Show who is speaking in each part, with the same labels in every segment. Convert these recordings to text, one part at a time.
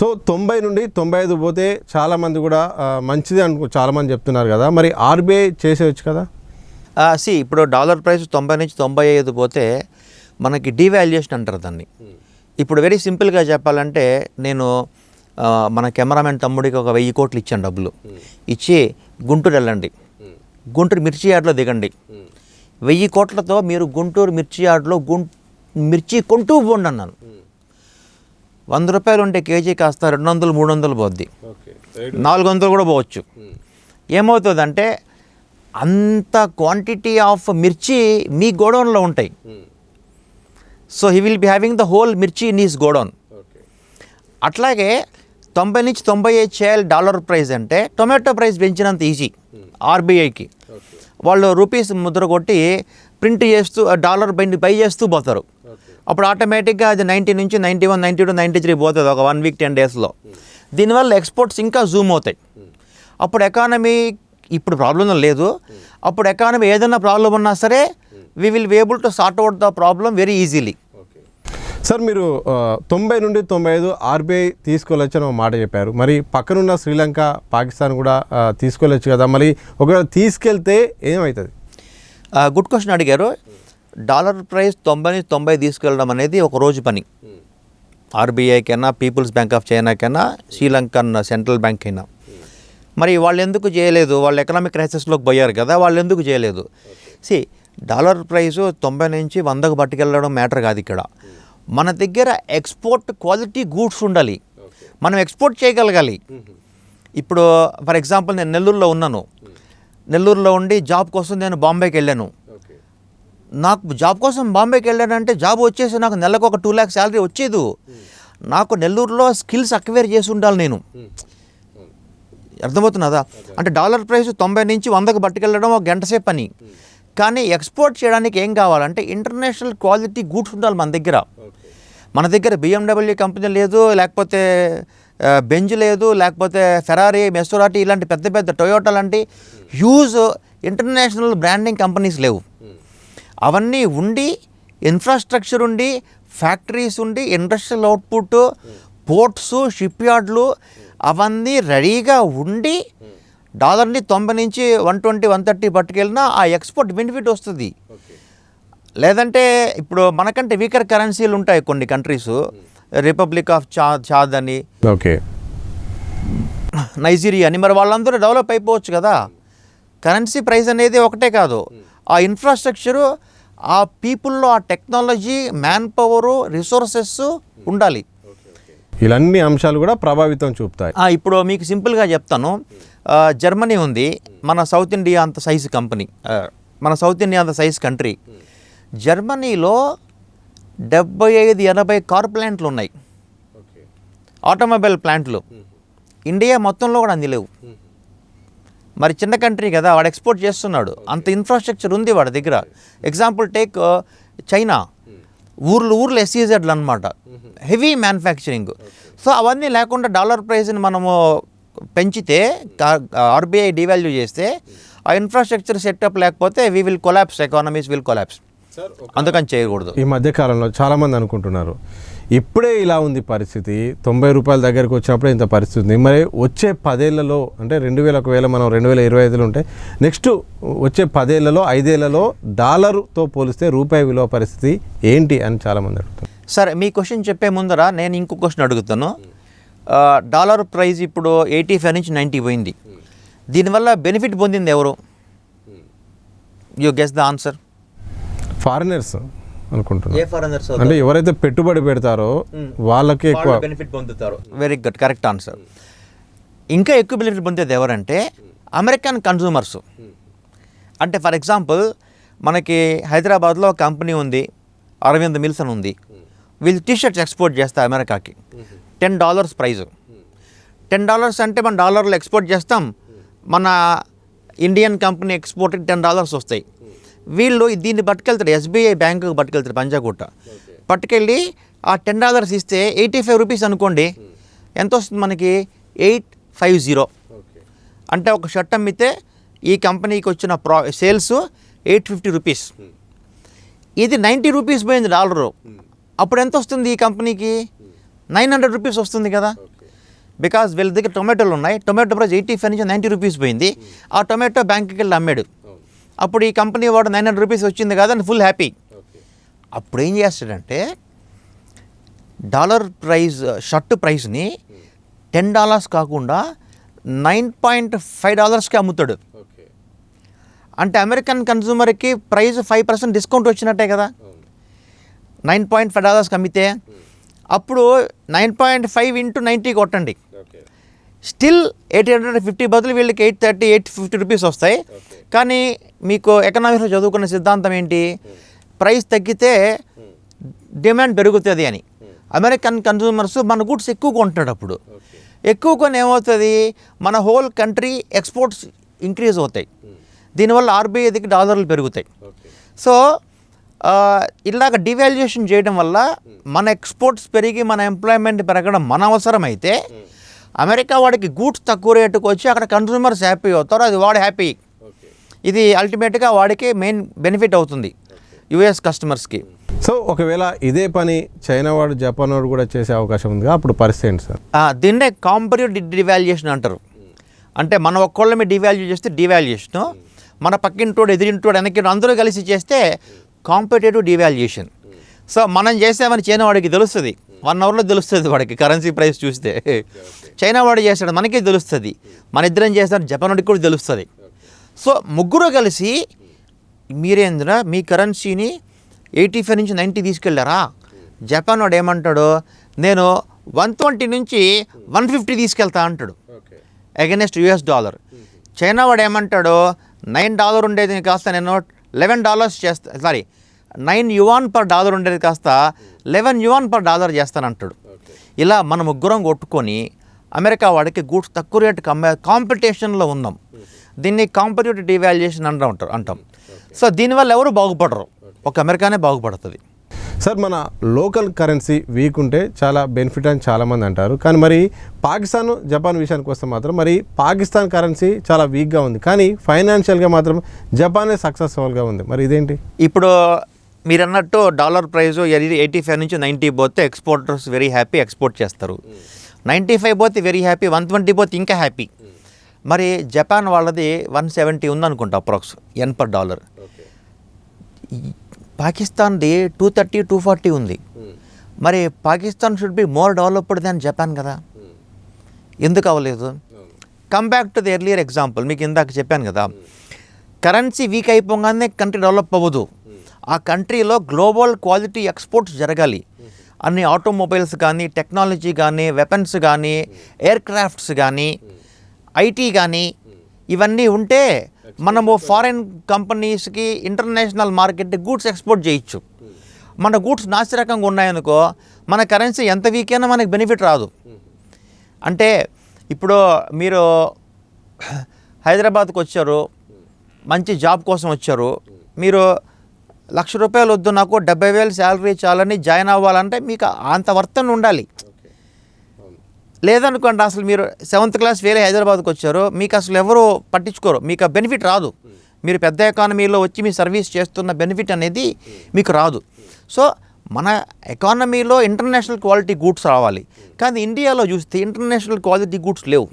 Speaker 1: So 90 నుండి 95 పోతే చాలామంది కూడా మంచిది చాలామంది చెప్తున్నారు కదా, మరి ఆర్బీఐ చేసేయచ్చు కదా?
Speaker 2: ఇప్పుడు డాలర్ ప్రైస్ 90 నుంచి 95 పోతే మనకి డీవాల్యుయేషన్ అంటారు దాన్ని. ఇప్పుడు వెరీ సింపుల్గా చెప్పాలంటే నేను మన కెమెరామెన్ తమ్ముడికి ఒక 1000 కోట్లు ఇచ్చాను డబ్బులు ఇచ్చి గుంటూరు వెళ్ళండి, గుంటూరు మిర్చి యార్డ్లో దిగండి, 1000 కోట్లతో మీరు గుంటూరు మిర్చి యార్డ్లో మిర్చి కొంటూ పోండి అన్నాను. 100 రూపాయలు ఉంటే కేజీ కాస్త 200 300 పోద్ది, 400 కూడా పోవచ్చు. ఏమవుతుందంటే అంత క్వాంటిటీ ఆఫ్ మిర్చి మీ గోడౌన్లో ఉంటాయి. So he will be having the whole మిర్చి ఇన్ హీస్ గోడౌన్. అట్లాగే 90 నుంచి 95 చేయాలి డాలర్ ప్రైస్ అంటే టొమాటో ప్రైస్ పెంచినంత ఈజీ ఆర్బీఐకి. వాళ్ళు రూపీస్ ముద్ర కొట్టి ప్రింట్ చేస్తూ డాలర్ బై చేస్తూ పోతారు. అప్పుడు ఆటోమేటిక్గా అది 90 నుంచి 91 92 93 పోతుంది ఒక 1 వీక్ 10 డేస్లో. దీనివల్ల ఎక్స్పోర్ట్స్ ఇంకా జూమ్ అవుతాయి. అప్పుడు ఎకానమీ ఇప్పుడు ప్రాబ్లం లేదు, అప్పుడు ఎకానమీ ఏదైనా ప్రాబ్లం ఉన్నా సరే we will be able to sort out the problem very easily.
Speaker 1: Sir మీరు 90 నుండి 95 ఆర్బీఐ తీసుకోవచ్చు అని ఒక మాట చెప్పారు. మరి పక్కనున్న శ్రీలంక పాకిస్తాన్ కూడా తీసుకోవచ్చు కదా, మరి ఒకవేళ తీసుకెళ్తే ఏమవుతుంది?
Speaker 2: గుడ్ క్వశ్చన్ అడిగారు. డాలర్ ప్రైస్ 90 నుంచి 90 తీసుకెళ్ళడం అనేది ఒక రోజు పని. ఆర్బీఐకైనా, పీపుల్స్ బ్యాంక్ ఆఫ్ చైనాకైనా, శ్రీలంకన్ సెంట్రల్ బ్యాంక్ అయినా. మరి వాళ్ళు ఎందుకు చేయలేదు? వాళ్ళు ఎకనామిక్ క్రైసిస్లోకి పోయారు కదా, వాళ్ళు ఎందుకు చేయలేదు? డాలర్ ప్రైసు 90 నుంచి 100కు పట్టుకెళ్ళడం మ్యాటర్ కాదు ఇక్కడ. మన దగ్గర ఎక్స్పోర్ట్ క్వాలిటీ గూడ్స్ ఉండాలి, మనం ఎక్స్పోర్ట్ చేయగలగాలి. ఇప్పుడు ఫర్ ఎగ్జాంపుల్ నేను నెల్లూరులో ఉన్నాను, నెల్లూరులో ఉండి జాబ్ కోసం నేను బాంబేకి వెళ్ళాను. నాకు జాబ్ కోసం బాంబేకి వెళ్ళానంటే జాబ్ వచ్చేసి నాకు నెలకు ఒక 2 lakhs శాలరీ వచ్చేది. నాకు నెల్లూరులో స్కిల్స్ అక్వైర్ చేసి ఉండాలి నేను. అర్థమవుతున్నదా? అంటే డాలర్ ప్రైస్ 90 నుంచి 100కు పట్టుకెళ్ళడం ఒక గంట సేపు పని. కానీ ఎక్స్పోర్ట్ చేయడానికి ఏం కావాలంటే ఇంటర్నేషనల్ క్వాలిటీ గూడ్స్ ఉండాలి మన దగ్గర. మన దగ్గర BMW కంపెనీ లేదు, లేకపోతే బెంజ్ లేదు, లేకపోతే ఫెరారీ, మెసోరాటి ఇలాంటి పెద్ద పెద్ద టొయోటా లాంటి హ్యూజ్ ఇంటర్నేషనల్ బ్రాండింగ్ కంపెనీస్ లేవు. అవన్నీ ఉండి, ఇన్ఫ్రాస్ట్రక్చర్ ఉండి, ఫ్యాక్టరీస్ ఉండి, ఇండస్ట్రియల్ అవుట్పుట్, పోర్ట్స్, షిప్ యార్డ్లు అవన్నీ రెడీగా ఉండి డాలర్ని 90 నుంచి 120 130 పట్టుకెళ్ళినా ఆ ఎక్స్పోర్ట్ బెనిఫిట్ వస్తుంది. లేదంటే ఇప్పుడు మనకంటే వీకర్ కరెన్సీలు ఉంటాయి కొన్ని కంట్రీస్, రిపబ్లిక్ ఆఫ్ చాద్ అని, నైజీరియా అని, మరి వాళ్ళందరూ డెవలప్ అయిపోవచ్చు కదా. కరెన్సీ ప్రైస్ అనేది ఒకటే కాదు, ఆ ఇన్ఫ్రాస్ట్రక్చరు, ఆ పీపుల్లో ఆ టెక్నాలజీ, మ్యాన్ పవరు, రిసోర్సెస్ ఉండాలి.
Speaker 1: ఇలాన్ని అంశాలు కూడా ప్రభావితం చూపుతాయి.
Speaker 2: ఇప్పుడు మీకు సింపుల్గా చెప్తాను. జర్మనీ ఉంది, మన సౌత్ ఇండియా అంత సైజ్ కంపెనీ, మన సౌత్ ఇండియా అంత సైజ్ కంట్రీ. జర్మనీలో 75-80 కార్ ప్లాంట్లు ఉన్నాయి, ఆటోమొబైల్ ప్లాంట్లు. ఇండియా మొత్తంలో కూడా అన్ని లేవు. మరి చిన్న కంట్రీ కదా, వాడు ఎక్స్పోర్ట్ చేస్తున్నాడు, అంత ఇన్ఫ్రాస్ట్రక్చర్ ఉంది వాడి దగ్గర. ఎగ్జాంపుల్ టేక్ చైనా, ఊర్లు ఎస్ఈజెడ్లు అనమాట, హెవీ మ్యానుఫ్యాక్చరింగ్. సో అవన్నీ లేకుండా డాలర్ ప్రైస్ని మనము పెంచితే, ఆర్బీఐ డివాల్యూ చేస్తే, ఆ ఇన్ఫ్రాస్ట్రక్చర్ సెటప్ లేకపోతే we will collapse, economies will collapse. అందుకని చేయకూడదు.
Speaker 1: ఈ మధ్యకాలంలో చాలామంది అనుకుంటున్నారు ఇప్పుడే ఇలా ఉంది పరిస్థితి, 90 రూపాయల దగ్గరకు వచ్చినప్పుడే ఇంత పరిస్థితి ఉంది, మరి వచ్చే 10 ఏళ్లలో అంటే 2000 ఒకవేళ మనం 2025లో ఉంటే నెక్స్ట్ వచ్చే 10 ఏళ్లలో 5 ఏళ్లలో డాలర్తో పోలిస్తే రూపాయి విలువ పరిస్థితి ఏంటి అని చాలామంది అడుగుతారు.
Speaker 2: సరే, మీ క్వశ్చన్ చెప్పే ముందర నేను ఇంకో క్వశ్చన్ అడుగుతాను. డాలర్ ప్రైస్ ఇప్పుడు 85 నుంచి 90 పోయింది, దీనివల్ల బెనిఫిట్ పొందింది ఎవరు? You guess the answer.
Speaker 1: Foreigners అనుకుంటున్నారు, అంటే ఎవరైతే పెట్టుబడి పెడతారో వాళ్ళకి ఎక్కువ
Speaker 2: బెనిఫిట్ పొందుతారు. Very good, correct answer. ఇంకా ఎక్కువ బెనిఫిట్ పొందేది ఎవరంటే అమెరికన్ కన్జ్యూమర్స్. అంటే ఫర్ ఎగ్జాంపుల్ మనకి హైదరాబాద్లో ఒక కంపెనీ ఉంది, అరవింద్ మిల్స్ అని ఉంది. వీళ్ళు టీషర్ట్స్ ఎక్స్పోర్ట్ చేస్తారు అమెరికాకి. $10 ప్రైజు. $10 అంటే మన డాలర్లో ఎక్స్పోర్ట్ చేస్తాం, మన ఇండియన్ కంపెనీ ఎక్స్పోర్ట్కి $10 వస్తాయి. వీళ్ళు దీన్ని పట్టుకెళ్తారు, ఎస్బీఐ బ్యాంకుకి పట్టుకెళ్తారు, పంజాగుట్ట పట్టుకెళ్ళి ఆ $10 ఇస్తే 85 రూపీస్ అనుకోండి, ఎంత వస్తుంది మనకి? 850. అంటే ఒక షర్ట్ అమ్మితే ఈ కంపెనీకి వచ్చిన సేల్స్ 850 రూపీస్. ఇది 90 రూపీస్ పోయింది డాలరు, అప్పుడు ఎంత వస్తుంది ఈ కంపెనీకి? 900 రూపీస్ వస్తుంది కదా. బికాజ్ వీళ్ళ దగ్గర టొమాటోలు ఉన్నాయి, టొమాటో ప్రైస్ 85 నుంచి 90 రూపీస్ పోయింది. ఆ టొమాటో బ్యాంక్కి వెళ్ళి అమ్మాడు. అప్పుడు ఈ కంపెనీ వాడు 900 రూపీస్ వచ్చింది కదా అని ఫుల్ హ్యాపీ. అప్పుడు ఏం చేస్తాడంటే డాలర్ ప్రైస్ షర్ట్ ప్రైస్ని $10 కాకుండా $9.5కి అమ్ముతాడు. అంటే అమెరికన్ కన్జ్యూమర్కి ప్రైస్ 5% డిస్కౌంట్ వచ్చినట్టే కదా. $9.5కి అమ్మితే అప్పుడు 9.5 × 90 కొట్టండి, స్టిల్ 850 బదులు వీళ్ళకి 830, 850 రూపీస్ వస్తాయి. కానీ మీకు ఎకనామిక్స్లో చదువుకున్న సిద్ధాంతం ఏంటి, ప్రైస్ తగ్గితే డిమాండ్ పెరుగుతుంది అని. అమెరికన్ కన్జ్యూమర్స్ మన గుడ్స్ ఎక్కువ కొంటున్నాడు. అప్పుడు ఎక్కువ కొని ఏమవుతుంది, మన హోల్ కంట్రీ ఎక్స్పోర్ట్స్ ఇంక్రీజ్ అవుతాయి. దీనివల్ల ఆర్బీఐ దగ్గర డాలర్లు పెరుగుతాయి. సో ఇలాగ డివాల్యుయేషన్ చేయడం వల్ల మన ఎక్స్పోర్ట్స్ పెరిగి మన ఎంప్లాయ్మెంట్ పెరగడం మన అవసరం అయితే అమెరికా వాడికి గూడ్స్ తక్కువ రేటుకు వచ్చి అక్కడ కన్జ్యూమర్స్ హ్యాపీ అవుతారు, అది వాడు హ్యాపీ. ఇది అల్టిమేట్గా వాడికి మెయిన్ బెనిఫిట్ అవుతుంది యుఎస్ కస్టమర్స్కి.
Speaker 1: సో ఒకవేళ ఇదే పని చైనా వాడు జపాన్ వాడు కూడా చేసే అవకాశం ఉందిగా, అప్పుడు పరిస్థితి ఏంటి సార్?
Speaker 2: దీన్నే కాంపరేటివ్ డివాల్యుయేషన్ అంటారు. అంటే మనం ఒక్కళ్ళమే డివాల్యూ చేస్తే డివాల్యుయేషను, మన పక్కింటోడు ఎదిరింటోడు వెనక్కి అందరూ కలిసి చేస్తే కాంపిటేటివ్ డివాల్యుయేషన్. సో మనం చేసామని చైనా వాడికి తెలుస్తుంది, 1 అవర్లో తెలుస్తుంది వాడికి కరెన్సీ ప్రైస్ చూస్తే. చైనా వాడు చేస్తాడు మనకే తెలుస్తుంది, మన ఇద్దరం చేస్తాడు జపాన్ వాడికి కూడా తెలుస్తుంది. సో ముగ్గురు కలిసి మీరేంద్ర మీ కరెన్సీని 85 నుంచి 90 తీసుకెళ్ళారా, జపాన్ వాడు ఏమంటాడు, నేను 120 నుంచి 150 తీసుకెళ్తా అంటాడు అగెనెస్ట్ US డాలర్. చైనా వాడు ఏమంటాడు, $9 ఉండేది కాస్త నేను $11 చేస్తా, సారీ $9 per dollar ఉండేది కాస్త $11 per dollar చేస్తానంటాడు. ఇలా మన ముగ్గురం కొట్టుకొని అమెరికా వాడికి గూడ్స్ తక్కువ రేటుకి అమ్మే కాంపిటీషన్లో ఉన్నాం. దీన్ని కాంపిటేటివ్ డివాల్యుయేషన్ అంటాం. సో దీనివల్ల ఎవరు బాగుపడరు, ఒక అమెరికానే బాగుపడుతుంది.
Speaker 1: సార్ మన లోకల్ కరెన్సీ వీక్ ఉంటే చాలా బెనిఫిట్ అని చాలామంది అంటారు. కానీ మరి పాకిస్తాన్ జపాన్ విషయానికి వస్తే మాత్రం మరి పాకిస్తాన్ కరెన్సీ చాలా వీక్గా ఉంది, కానీ ఫైనాన్షియల్గా మాత్రం జపానే సక్సెస్ఫుల్గా ఉంది. మరి ఇదేంటి?
Speaker 2: ఇప్పుడు మీరు అన్నట్టు డాలర్ ప్రైస్ 85 నుంచి 90 పోతే ఎక్స్పోర్టర్స్ వెరీ హ్యాపీ, ఎక్స్పోర్ట్ చేస్తారు. 95 పోతే వెరీ హ్యాపీ, 120 పోతే ఇంకా హ్యాపీ. మరి జపాన్ వాళ్ళది 170 ఉందనుకుంటా అప్రాక్స్ yen per dollar. పాకిస్తాన్ది 230, 240 ఉంది. మరి Pakistan should be more developed than Japan కదా, ఎందుకు అవ్వలేదు? Come back to the earlier example, మీకు ఇందాక చెప్పాను కదా, కరెన్సీ వీక్ అయిపోగానే కంట్రీ డెవలప్ అవ్వదు. ఆ కంట్రీలో గ్లోబల్ క్వాలిటీ ఎక్స్పోర్ట్స్ జరగాలి. అన్ని ఆటోమొబైల్స్ కానీ, టెక్నాలజీ కానీ, వెపన్స్ కానీ, ఎయిర్ క్రాఫ్ట్స్ కానీ, ఐటీ కానీ, ఇవన్నీ ఉంటే మనము ఫారెన్ కంపెనీస్కి ఇంటర్నేషనల్ మార్కెట్ గూడ్స్ ఎక్స్పోర్ట్ చేయొచ్చు. మన గూడ్స్ నాసిరకంగా ఉన్నాయనుకో మన కరెన్సీ ఎంత వీక్ అయినా మనకి బెనిఫిట్ రాదు. అంటే ఇప్పుడు మీరు హైదరాబాద్కి వచ్చారు, మంచి జాబ్ కోసం వచ్చారు, మీరు ₹1,00,000 వద్దు నాకు 70,000 శాలరీ చాలని జాయిన్ అవ్వాలంటే మీకు అంత వర్తన ఉండాలి. లేదనుకోండి అసలు మీరు 7th క్లాస్ వేరే హైదరాబాద్కి వచ్చారు, మీకు అసలు ఎవరు పట్టించుకోరు, మీకు ఆ బెనిఫిట్ రాదు. మీరు పెద్ద ఎకానమీలో వచ్చి మీ సర్వీస్ చేస్తున్న బెనిఫిట్ అనేది మీకు రాదు. సో మన ఎకానమీలో ఇంటర్నేషనల్ క్వాలిటీ గూడ్స్ రావాలి. కానీ ఇండియాలో చూస్తే ఇంటర్నేషనల్ క్వాలిటీ గూడ్స్ లేవు.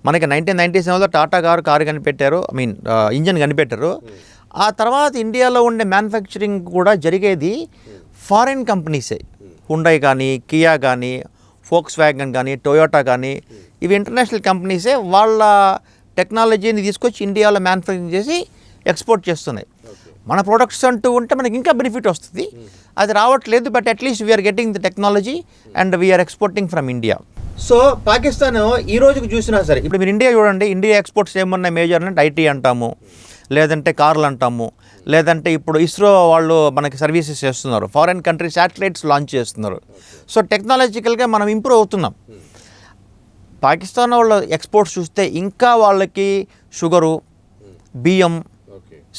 Speaker 2: మనకి 1997లో టాటా కారు కనిపెట్టారు, ఇంజన్ కనిపెట్టారు. ఆ తర్వాత ఇండియాలో ఉండే మ్యానుఫ్యాక్చరింగ్ కూడా జరిగేది ఫారిన్ కంపెనీసే. హుండై కానీ, కియా కానీ, ఫోక్స్ వ్యాగన్ కానీ, టొయోటా కానీ, ఇవి ఇంటర్నేషనల్ కంపెనీసే వాళ్ళ టెక్నాలజీని తీసుకొచ్చి ఇండియాలో మ్యానుఫ్యాక్చరింగ్ చేసి ఎక్స్పోర్ట్ చేస్తున్నాయి. మన ప్రొడక్ట్స్ అంటూ ఉంటే మనకి ఇంకా బెనిఫిట్ వస్తుంది. అది రావట్లేదు, but at least we are getting the technology and we are exporting from India. So Pakistan ఈ రోజుకి చూసినా సరే, ఇప్పుడు మీరు ఇండియా చూడండి, ఇండియా ఎక్స్పోర్ట్స్ ఏమున్నాయి మేజర్ అంటే ఐటీ అంటాము, లేదంటే కార్లు అంటాము, లేదంటే ఇప్పుడు ఇస్రో వాళ్ళు మనకి సర్వీసెస్ చేస్తున్నారు, ఫారెన్ కంట్రీ శాటిలైట్స్ లాంచ్ చేస్తున్నారు. సో టెక్నాలజికల్గా మనం ఇంప్రూవ్ అవుతున్నాం. పాకిస్తాన్ వాళ్ళ ఎక్స్పోర్ట్స్ చూస్తే ఇంకా వాళ్ళకి షుగరు, బియ్యం,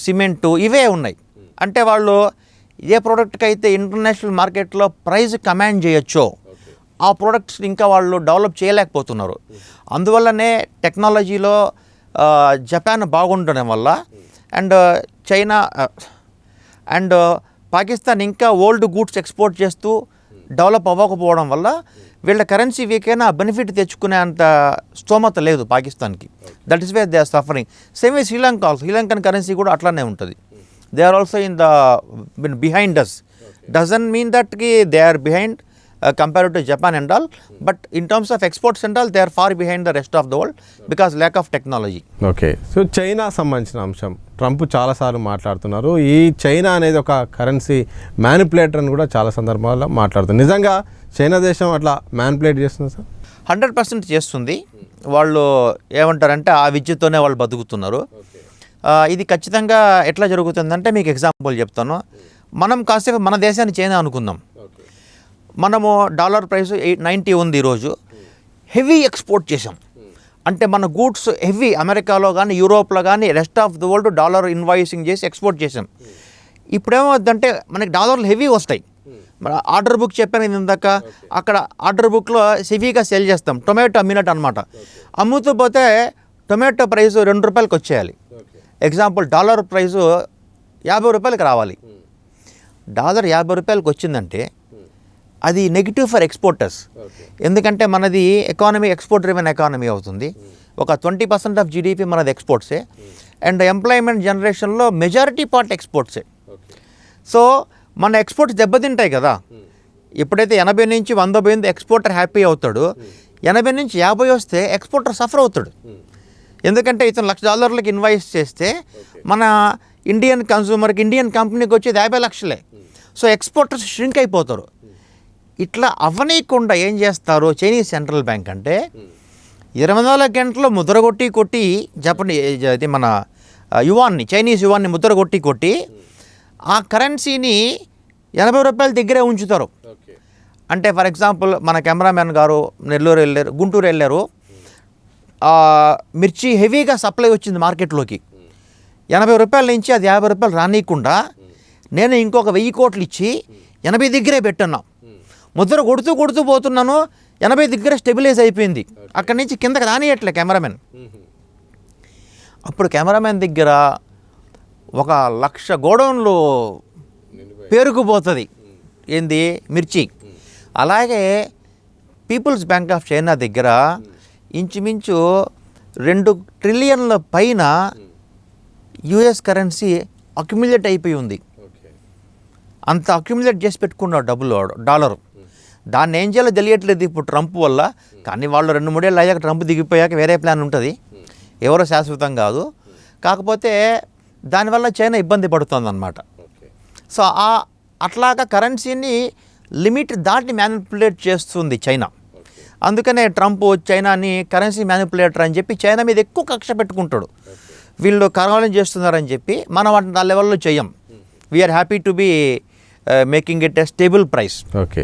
Speaker 2: సిమెంటు ఇవే ఉన్నాయి. అంటే వాళ్ళు ఏ ప్రోడక్ట్కి అయితే ఇంటర్నేషనల్ మార్కెట్లో ప్రైస్ కమాండ్ చేయొచ్చో ఆ ప్రోడక్ట్స్ ఇంకా వాళ్ళు డెవలప్ చేయలేకపోతున్నారు. అందువల్లనే టెక్నాలజీలో జపాన్ బాగుండడం వల్ల అండ్ చైనా అండ్ పాకిస్తాన్ ఇంకా ఓల్డ్ గూడ్స్ ఎక్స్పోర్ట్ చేస్తూ డెవలప్ అవ్వకపోవడం వల్ల వీళ్ళ కరెన్సీ వీక్ అయినా బెనిఫిట్ తెచ్చుకునే అంత స్తోమత లేదు పాకిస్తాన్కి. That is way they are suffering. Same way Sri Lanka also, Sri Lankan currency కూడా అట్లానే ఉంటుంది. They are also in the behind us. Doesn't mean that కి they are behind compared to Japan and all, but in terms of exports and all they are far behind the rest of the world because lack of technology.
Speaker 1: Okay, so China సంబంధించిన అంశం Trump చాలాసార్లు మాట్లాడుతున్నారు. ఈ China అనేది ఒక currency manipulator అని కూడా చాలా సందర్భాల్లో మాట్లాడుతున్నారు. నిజంగా చైనా దేశం అట్లా మ్యానిపులేట్ చేస్తుంది సార్?
Speaker 2: 100% చేస్తుంది. వాళ్ళు ఏమంటారంటే ఆ విద్యతోనే వాళ్ళు బతుకుతున్నారు. ఇది ఖచ్చితంగా ఎట్లా జరుగుతుందంటే మీకు ఎగ్జాంపుల్ చెప్తాను. మనం కాసేపు మన దేశాన్ని చైనా అనుకుందాం. మనము డాలర్ ప్రైస్ 90 ఉంది ఈరోజు. హెవీ ఎక్స్పోర్ట్ చేసాం అంటే మన గూడ్స్ హెవీ అమెరికాలో కానీ యూరోప్లో కానీ rest of the world dollar invoicing చేసి ఎక్స్పోర్ట్ చేసాం. ఇప్పుడు ఏమవుతుందంటే మనకి డాలర్లు హెవీ వస్తాయి. ఆర్డర్ బుక్ చెప్పాను ఇందాక, అక్కడ ఆర్డర్ బుక్లో హెవీగా సెల్ చేస్తాం. టొమాటో అమ్మినట్టు అనమాట. అమ్ముతూ పోతే టొమాటో ప్రైస్ ₹2 వచ్చేయాలి. ఎగ్జాంపుల్ డాలర్ ప్రైసు ₹50 రావాలి. డాలర్ ₹50 వచ్చిందంటే అది నెగిటివ్ ఫర్ ఎక్స్పోర్టర్స్. ఎందుకంటే మనది ఎకానమీ ఎక్స్పోర్ట్ డ్రివెన్ ఎకానమీ అవుతుంది. ఒక 20% ఆఫ్ జీడిపి మనది ఎక్స్పోర్ట్సే. అండ్ ఎంప్లాయ్మెంట్ జనరేషన్లో మెజారిటీ పార్ట్ ఎక్స్పోర్ట్సే. సో మన ఎక్స్పోర్ట్స్ దెబ్బతింటాయి కదా. ఎప్పుడైతే 80 నుంచి 100 పోయింది ఎక్స్పోర్టర్ హ్యాపీ అవుతాడు. 80 నుంచి 50 వస్తే ఎక్స్పోర్టర్ సఫర్ అవుతాడు. ఎందుకంటే ఇతను $1,00,000 ఇన్వాయిస్ చేస్తే మన ఇండియన్ కన్సూమర్కి ఇండియన్ కంపెనీకి వచ్చేది 50 లక్షలే. సో ఎక్స్పోర్టర్స్ ష్రింక్ అయిపోతారు. ఇట్లా అవ్వనీయకుండా ఏం చేస్తారు చైనీస్ సెంట్రల్ బ్యాంక్ అంటే 24 గంటలు ముద్ర కొట్టి ఇది మన యువాన్ని చైనీస్ యువాన్ని ముద్ర కొట్టి ఆ కరెన్సీని ₹80 దగ్గరే ఉంచుతారు. అంటే ఫర్ ఎగ్జాంపుల్ మన కెమెరామెన్ గారు నెల్లూరు వెళ్ళారు, గుంటూరు వెళ్ళారు. మిర్చి హెవీగా సప్లై వచ్చింది మార్కెట్లోకి. ₹80 నుంచి అది ₹50 రానియకుండా నేను ఇంకొక 1000 కోట్లు ఇచ్చి 80 దగ్గరే పెట్టున్నా. ముద్ర కొడుతూ పోతున్నాను. 80 దగ్గర స్టెబిలైజ్ అయిపోయింది. అక్కడి నుంచి కిందకి రానియట్లే కెమెరామెన్. అప్పుడు కెమెరామెన్ దగ్గర 1,00,000 గోడౌన్లు పేరుకుపోతుంది. ఏంది మిర్చి. అలాగే పీపుల్స్ బ్యాంక్ ఆఫ్ చైనా దగ్గర ఇంచుమించు 2 ట్రిలియన్ల పైన యుఎస్ కరెన్సీ అక్యుములేట్ అయిపోయి ఉంది. అంత అక్యుములేట్ చేసి పెట్టుకున్నాడు డాలరు. దాన్ని ఏం చేయాలో తెలియట్లేదు ఇప్పుడు ట్రంప్ వల్ల. కానీ వాళ్ళు 2-3 ఏళ్ళు అయ్యాక ట్రంప్ దిగిపోయాక వేరే ప్లాన్ ఉంటుంది. ఎవరో శాశ్వతం కాదు. కాకపోతే దానివల్ల చైనా ఇబ్బంది పడుతుంది అన్నమాట. సో అట్లాగా కరెన్సీని లిమిట్ దాటి మ్యానిపులేట్ చేస్తుంది చైనా. అందుకనే ట్రంప్ చైనాని కరెన్సీ మ్యానిపులేటర్ అని చెప్పి చైనా మీద ఎక్కువ కక్ష పెట్టుకుంటాడు. వీళ్ళు కావాలని చేస్తున్నారని చెప్పి మనం వాటిని ఆ లెవెల్లో చెయ్యం. We are happy to be making it a stable price.
Speaker 1: Okay.